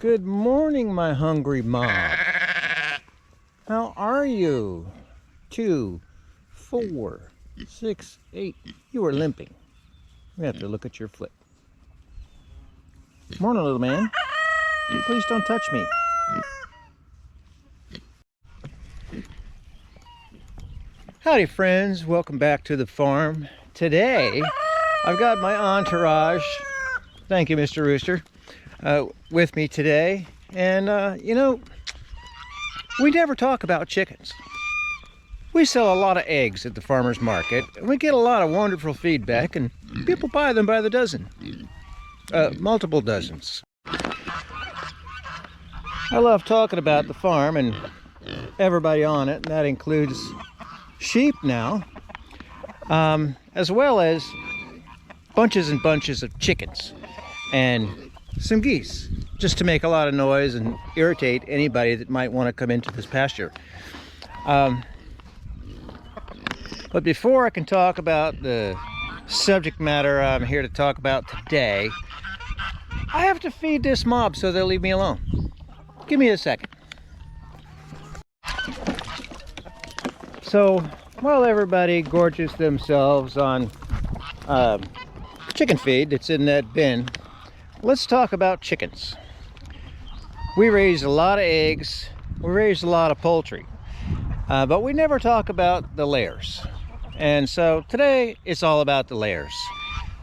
Good morning, my hungry mob. How are you? 2, 4, 6, 8. You are limping. We have to look at your foot. Morning, little man. Please don't touch me. Howdy, friends. Welcome back to the farm. Today, I've got my entourage. Thank you, Mr. Rooster. With me today. And, you know, we never talk about chickens. We sell a lot of eggs at the farmer's market, and we get a lot of wonderful feedback, and people buy them by the dozen. Multiple dozens. I love talking about the farm and everybody on it, and that includes sheep now, as well as bunches and bunches of chickens and some geese, just to make a lot of noise and irritate anybody that might want to come into this pasture. But before I can talk about the subject matter I'm here to talk about today, I have to feed this mob so they'll leave me alone. Give me a second. So while everybody gorges themselves on chicken feed that's in that bin, let's talk about chickens. We raise a lot of eggs, we raise a lot of poultry, but we never talk about the layers. And so today it's all about the layers.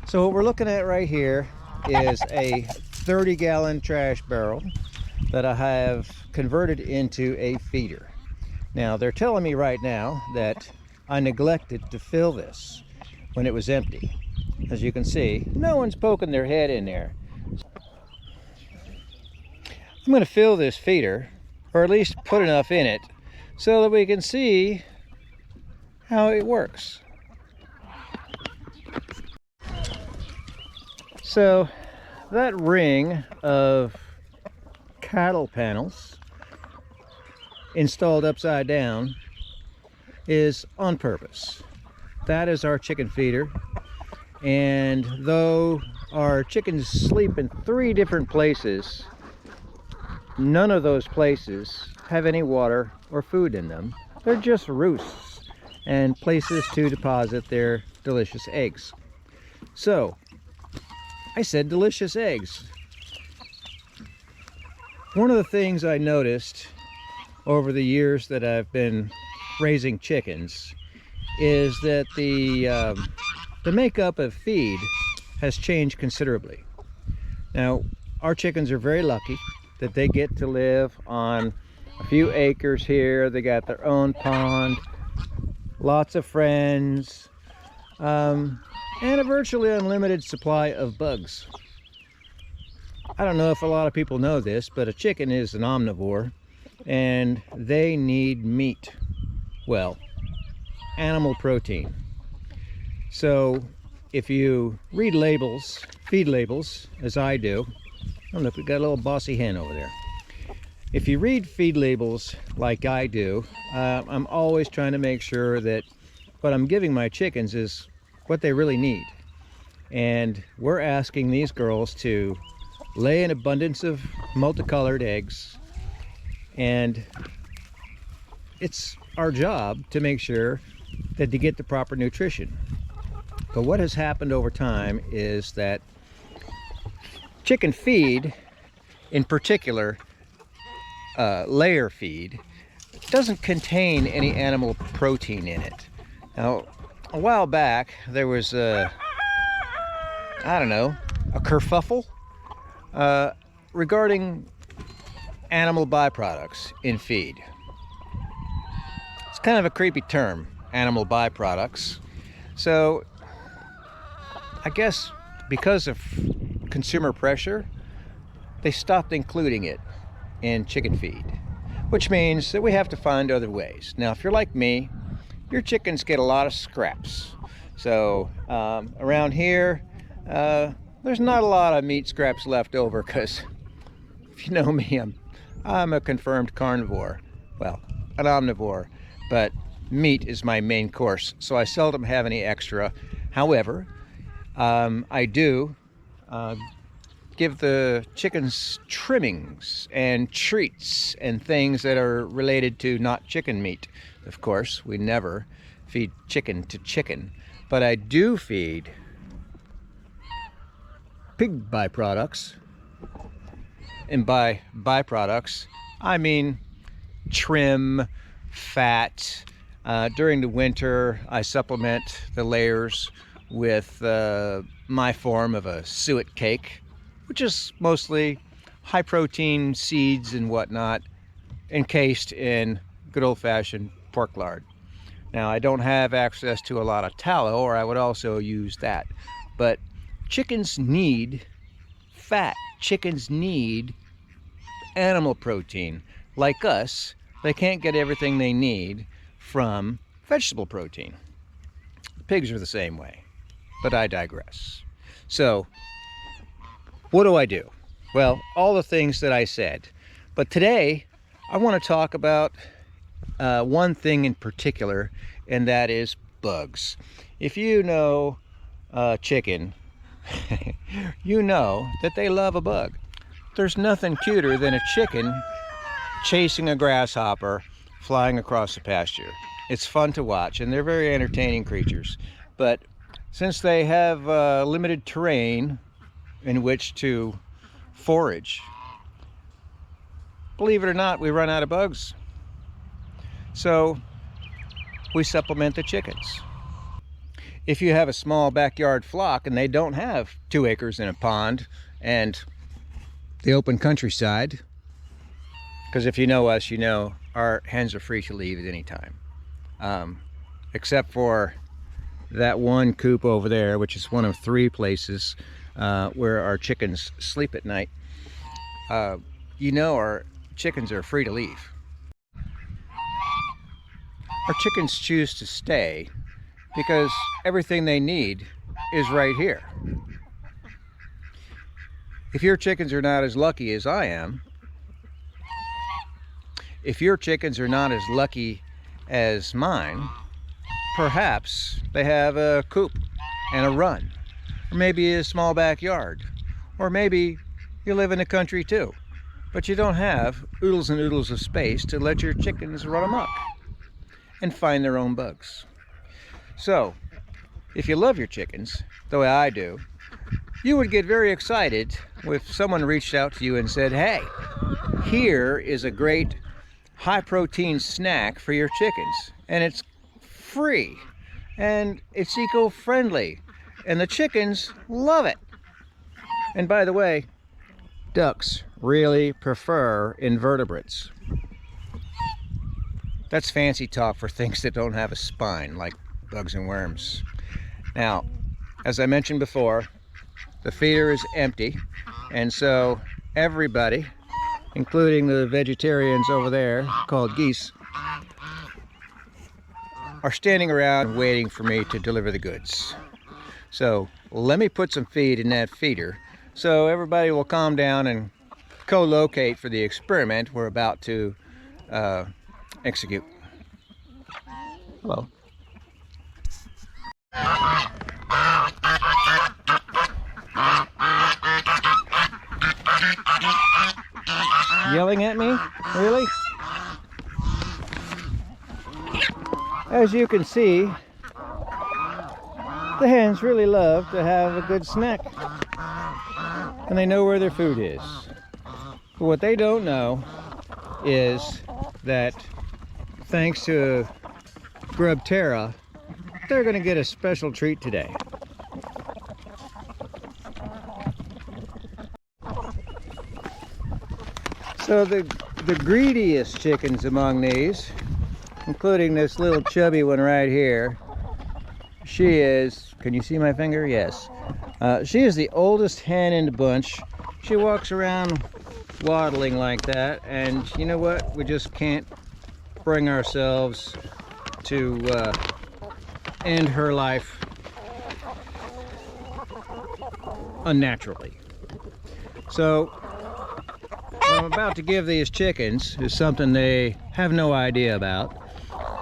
So what we're looking at right here is a 30-gallon trash barrel that I have converted into a feeder. Now they're telling me right now that I neglected to fill this when it was empty. As you can see, no one's poking their head in there. I'm going to fill this feeder, or at least put enough in it, so that we can see how it works. So that ring of cattle panels installed upside down is on purpose. That is our chicken feeder, and though our chickens sleep in 3 different places, none of those places have any water or food in them. They're just roosts and places to deposit their delicious eggs. So I said delicious eggs. One of the things I noticed over the years that I've been raising chickens is that the makeup of feed has changed considerably. Now, our chickens are very lucky that they get to live on a few acres here. They got their own pond, lots of friends, and a virtually unlimited supply of bugs. I don't know if a lot of people know this, but a chicken is an omnivore, and they need meat. Well, animal protein. So if you read labels, feed labels, as I do, I don't know if we got a little bossy hen over there. If you read feed labels like I do, I'm always trying to make sure that what I'm giving my chickens is what they really need. And we're asking these girls to lay an abundance of multicolored eggs, and it's our job to make sure that they get the proper nutrition. But what has happened over time is that chicken feed, in particular layer feed, doesn't contain any animal protein in it. Now, a while back there was a kerfuffle regarding animal byproducts in feed. It's kind of a creepy term, animal byproducts. So I guess because of consumer pressure, they stopped including it in chicken feed, which means that we have to find other ways. Now, if you're like me, your chickens get a lot of scraps. So around here, there's not a lot of meat scraps left over, because if you know me, I'm a confirmed carnivore. Well, an omnivore, but meat is my main course, so I seldom have any extra. However, I do give the chickens trimmings and treats and things that are related to not chicken meat. Of course, we never feed chicken to chicken, but I do feed pig byproducts. And by byproducts, I mean trim, fat. During the winter, I supplement the layers with my form of a suet cake, which is mostly high protein seeds and whatnot, encased in good old-fashioned pork lard. Now, I don't have access to a lot of tallow, or I would also use that, but chickens need fat. Chickens need animal protein. Like us, they can't get everything they need from vegetable protein. Pigs are the same way, but I digress. So, what do? Well, all the things that I said. But today, I want to talk about one thing in particular, and that is bugs. If you know chicken, you know that they love a bug. There's nothing cuter than a chicken chasing a grasshopper flying across the pasture. It's fun to watch, and they're very entertaining creatures. But since they have limited terrain in which to forage, believe it or not, we run out of bugs. So we supplement the chickens. If you have a small backyard flock and they don't have 2 acres and a pond and the open countryside, because if you know us, you know our hens are free to leave at any time. Except for that one coop over there, which is one of 3 places where our chickens sleep at night. You know our chickens are free to leave. Our chickens choose to stay because everything they need is right here. If your chickens are not as lucky as I am, if your chickens are not as lucky as mine, perhaps they have a coop and a run, or maybe a small backyard, or maybe you live in the country too, but you don't have oodles and oodles of space to let your chickens run amok and find their own bugs. So, if you love your chickens the way I do, you would get very excited if someone reached out to you and said, hey, here is a great high protein snack for your chickens, and it's free and it's eco-friendly and the chickens love it. And by the way, ducks really prefer invertebrates. That's fancy talk for things that don't have a spine, like bugs and worms. Now, as I mentioned before, the feeder is empty, and so everybody, including the vegetarians over there called geese, are standing around waiting for me to deliver the goods. So let me put some feed in that feeder so everybody will calm down and co-locate for the experiment we're about to execute. Hello. Yelling at me? Really? As you can see, the hens really love to have a good snack, and they know where their food is. But what they don't know is that thanks to GrubTerra, they're going to get a special treat today. So the greediest chickens among these, including this little chubby one right here, she is, can you see my finger? Yes. She is the oldest hen in the bunch. She walks around waddling like that, and you know what? We just can't bring ourselves to end her life unnaturally. So what I'm about to give these chickens is something they have no idea about,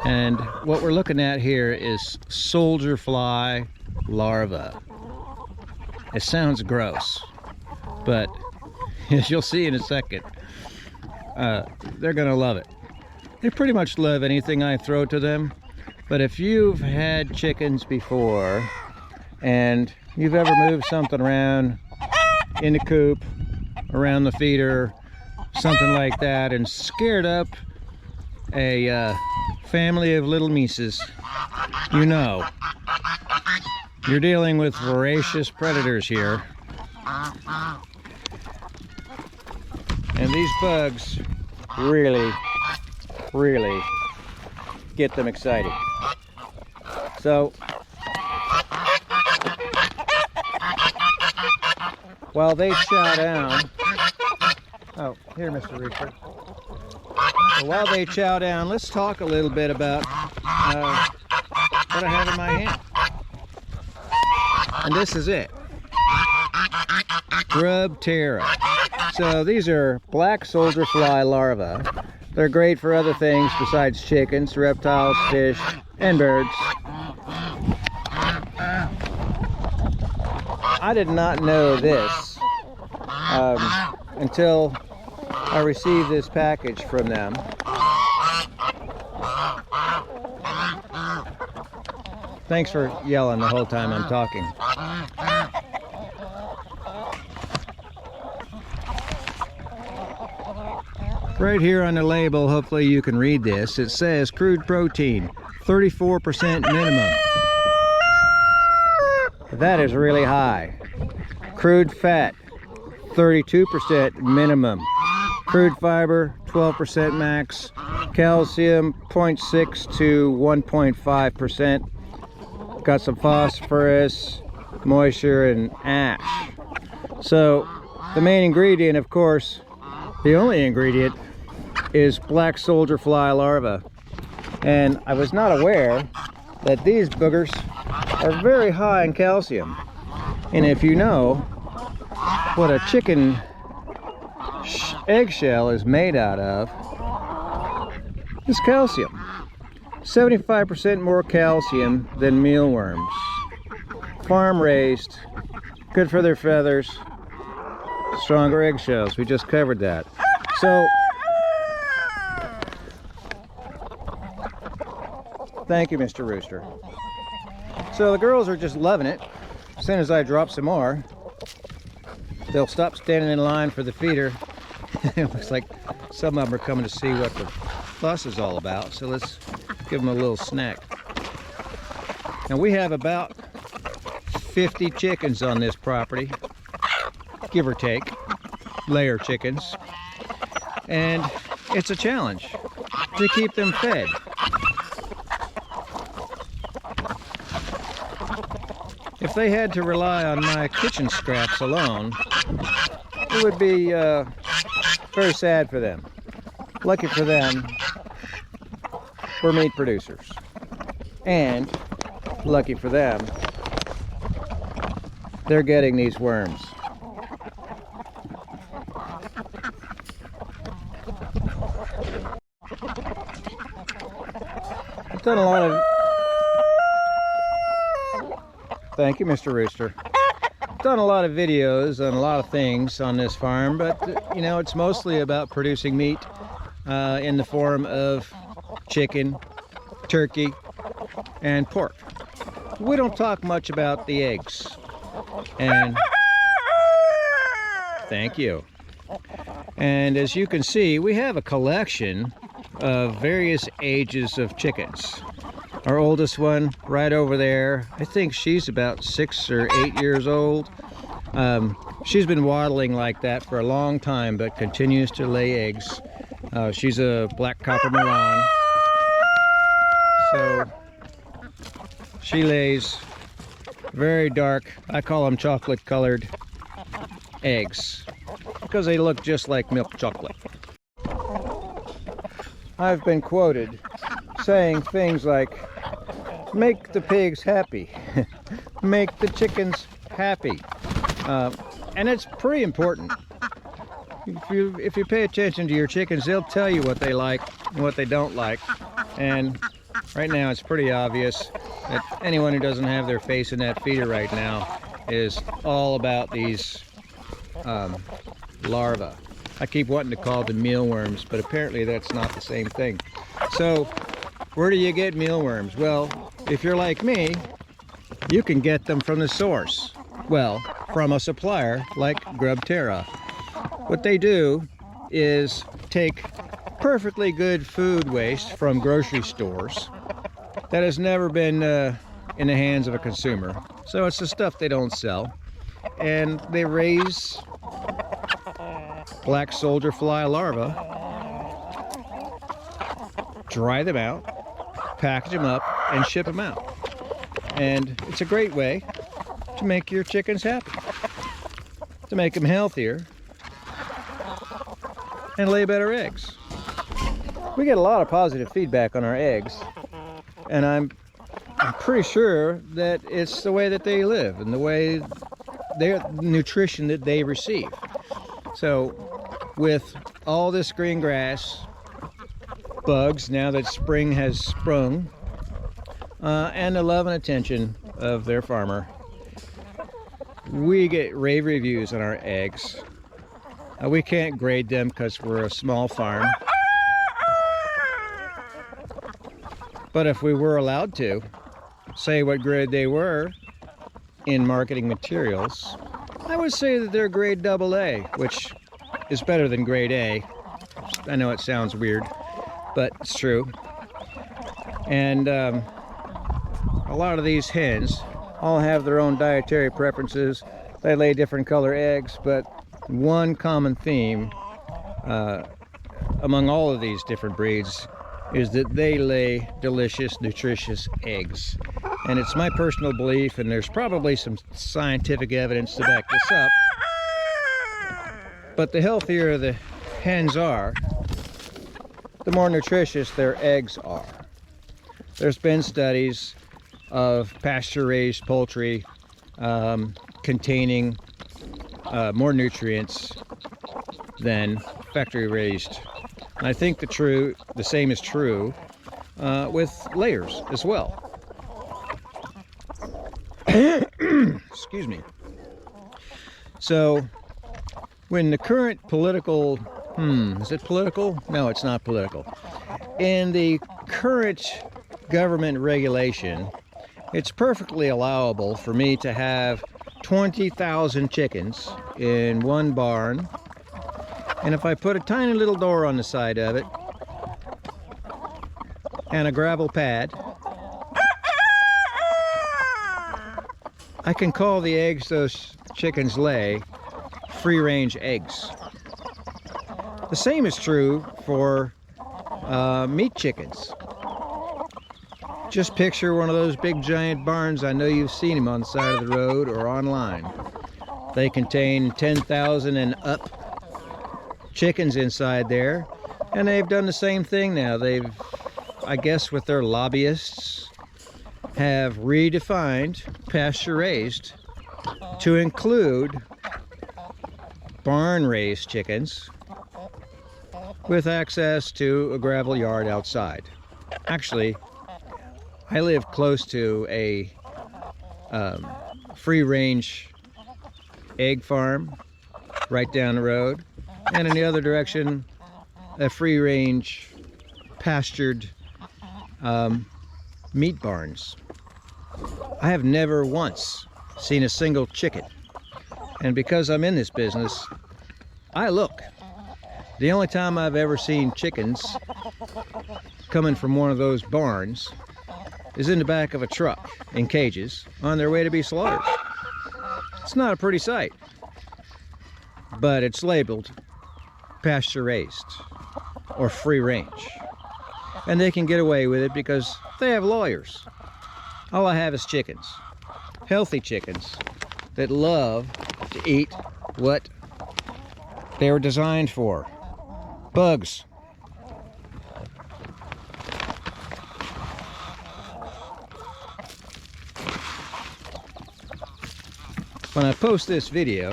and what we're looking at here is soldier fly larva. It sounds gross, but as you'll see in a second, they're gonna love it. They pretty much love anything I throw to them, but if you've had chickens before and you've ever moved something around in the coop, around the feeder, something like that, and scared up a family of little mices, you know you're dealing with voracious predators here. And these bugs really get them excited. So while they chow down, oh, here, Mr. Reaper. So while they chow down, let's talk a little bit about what I have in my hand. And this is it. GrubTerra. So these are black soldier fly larvae. They're great for other things besides chickens, reptiles, fish, and birds. I did not know this until I received this package from them. Thanks for yelling the whole time I'm talking. Right here on the label, hopefully you can read this, it says crude protein, 34% minimum. That is really high. Crude fat, 32% minimum. Crude fiber, 12% max. Calcium, 0.6 to 1.5%. Got some phosphorus, moisture, and ash. So the main ingredient, of course, the only ingredient, is black soldier fly larvae. And I was not aware that these boogers are very high in calcium. And if you know what a chicken eggshell is made out of, it's calcium. 75% more calcium than mealworms. Farm raised, good for their feathers, stronger eggshells. We just covered that. So thank you, Mr. Rooster. So the girls are just loving it. As soon as I drop some more, they'll stop standing in line for the feeder. It looks like some of them are coming to see what the fuss is all about. So let's give them a little snack. Now we have about 50 chickens on this property, give or take, layer chickens. And it's a challenge to keep them fed. If they had to rely on my kitchen scraps alone, it would be very sad for them. Lucky for them, we're meat producers. And lucky for them, they're getting these worms. I've done a lot of... Thank you, Mr. Rooster. I've done a lot of videos on a lot of things on this farm, but you know, it's mostly about producing meat in the form of chicken, turkey, and pork. We don't talk much about the eggs. And thank you. And as you can see, we have a collection of various ages of chickens. Our oldest one right over there, I think she's about 6 or 8 years old. She's been waddling like that for a long time, but continues to lay eggs. She's a black copper Milan. So she lays very dark, I call them chocolate colored eggs, because they look just like milk chocolate. I've been quoted saying things like, make the pigs happy, make the chickens happy. And it's pretty important. If you pay attention to your chickens, they'll tell you what they like and what they don't like. And right now it's pretty obvious that anyone who doesn't have their face in that feeder right now is all about these larva. I keep wanting to call them mealworms, but apparently that's not the same thing. So where do you get mealworms? Well, if you're like me, you can get them from the source. Well, from a supplier like GrubTerra. What they do is take perfectly good food waste from grocery stores that has never been in the hands of a consumer. So it's the stuff they don't sell. And they raise black soldier fly larvae, dry them out, package them up, and ship them out. And it's a great way to make your chickens happy, to make them healthier and lay better eggs. We get a lot of positive feedback on our eggs, and I'm pretty sure that it's the way that they live and the way their nutrition that they receive. So with all this green grass, bugs, now that spring has sprung, and the love and attention of their farmer, we get rave reviews on our eggs. We can't grade them because we're a small farm. But if we were allowed to say what grade they were in marketing materials, I would say that they're grade AA, which is better than grade A. I know it sounds weird, but it's true. And a lot of these hens all have their own dietary preferences. They lay different color eggs, but one common theme among all of these different breeds is that they lay delicious, nutritious eggs. And it's my personal belief, and there's probably some scientific evidence to back this up, but the healthier the hens are, the more nutritious their eggs are. There's been studies of pasture-raised poultry containing more nutrients than factory-raised. And I think the same is true with layers as well. Excuse me. So when the current political, is it political? No, it's not political. In the current government regulation, it's perfectly allowable for me to have 20,000 chickens in one barn. And if I put a tiny little door on the side of it and a gravel pad, I can call the eggs those chickens lay free-range eggs. The same is true for meat chickens. Just picture one of those big giant barns. I know you've seen them on the side of the road or online. They contain 10,000 and up chickens inside there, and they've done the same thing now. They've, I guess with their lobbyists, have redefined pasture-raised to include barn-raised chickens with access to a gravel yard outside. Actually, I live close to a free-range egg farm right down the road, and in the other direction, a free-range pastured meat barns. I have never once seen a single chicken, and because I'm in this business, I look. The only time I've ever seen chickens coming from one of those barns is in the back of a truck in cages on their way to be slaughtered. It's not a pretty sight, but it's labeled pasture raised or free range, and they can get away with it because they have lawyers. All I have is chickens, healthy chickens that love to eat what they were designed for: bugs. When I post this video,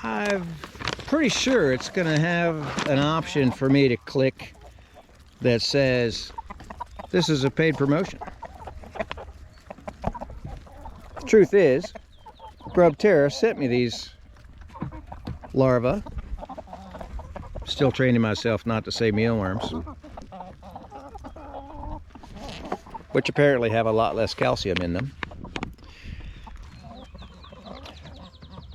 I'm pretty sure it's going to have an option for me to click that says this is a paid promotion. The truth is, GrubTerra sent me these larvae. Still training myself not to say mealworms, which apparently have a lot less calcium in them.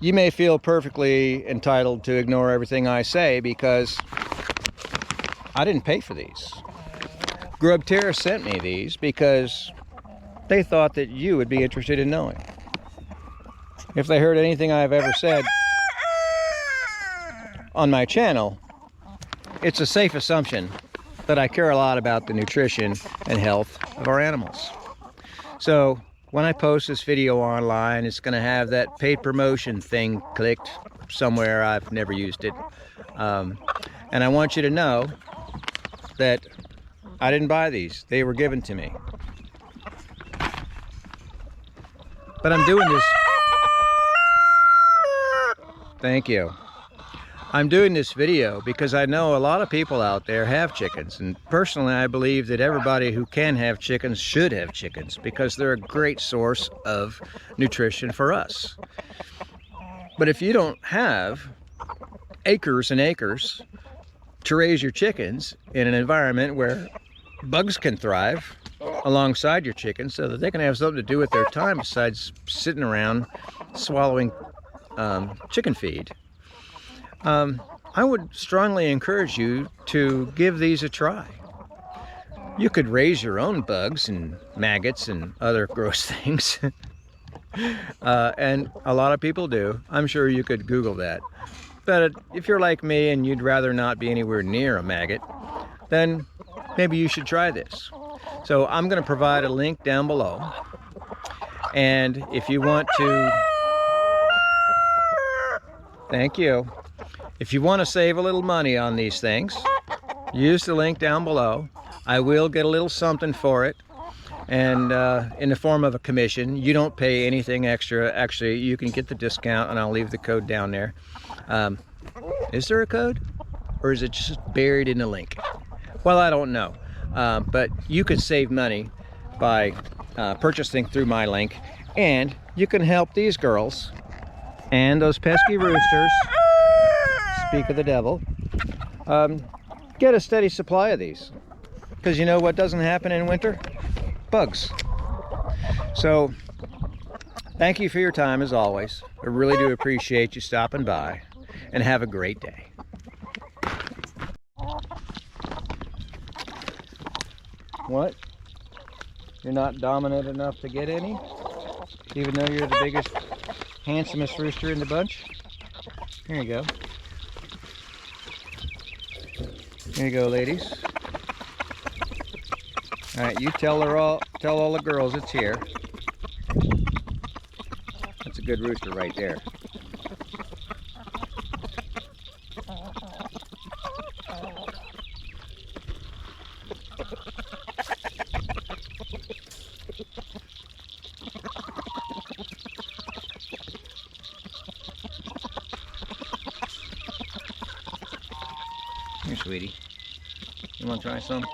You may feel perfectly entitled to ignore everything I say because I didn't pay for these. GrubTerra sent me these because they thought that you would be interested in knowing. If they heard anything I've ever said on my channel, it's a safe assumption that I care a lot about the nutrition and health of our animals. So when I post this video online, it's going to have that paid promotion thing clicked somewhere. I've never used it. And I want you to know that I didn't buy these. They were given to me. But I'm doing this. Thank you. I'm doing this video because I know a lot of people out there have chickens, and personally I believe that everybody who can have chickens should have chickens because they're a great source of nutrition for us. But if you don't have acres and acres to raise your chickens in an environment where bugs can thrive alongside your chickens so that they can have something to do with their time besides sitting around swallowing chicken feed, I would strongly encourage you to give these a try. You could raise your own bugs and maggots and other gross things. And a lot of people do. I'm sure you could Google that. But if you're like me and you'd rather not be anywhere near a maggot, then maybe you should try this. So I'm going to provide a link down below. And if you want to... Thank you. If you want to save a little money on these things, use the link down below. I will get a little something for it, and in the form of a commission. You don't pay anything extra. Actually, you can get the discount, and I'll leave the code down there. Is there a code, or is it just buried in the link? Well, I don't know, but you can save money by purchasing through my link, and you can help these girls and those pesky roosters, speak of the devil, get a steady supply of these. Because you know what doesn't happen in winter? Bugs. So, thank you for your time as always. I really do appreciate you stopping by, and have a great day. What? You're not dominant enough to get any? Even though you're the biggest, handsomest rooster in the bunch? Here you go. Here you go, ladies. All right, you tell all the girls it's here. That's a good rooster right there. Here, sweetie. You want to try some?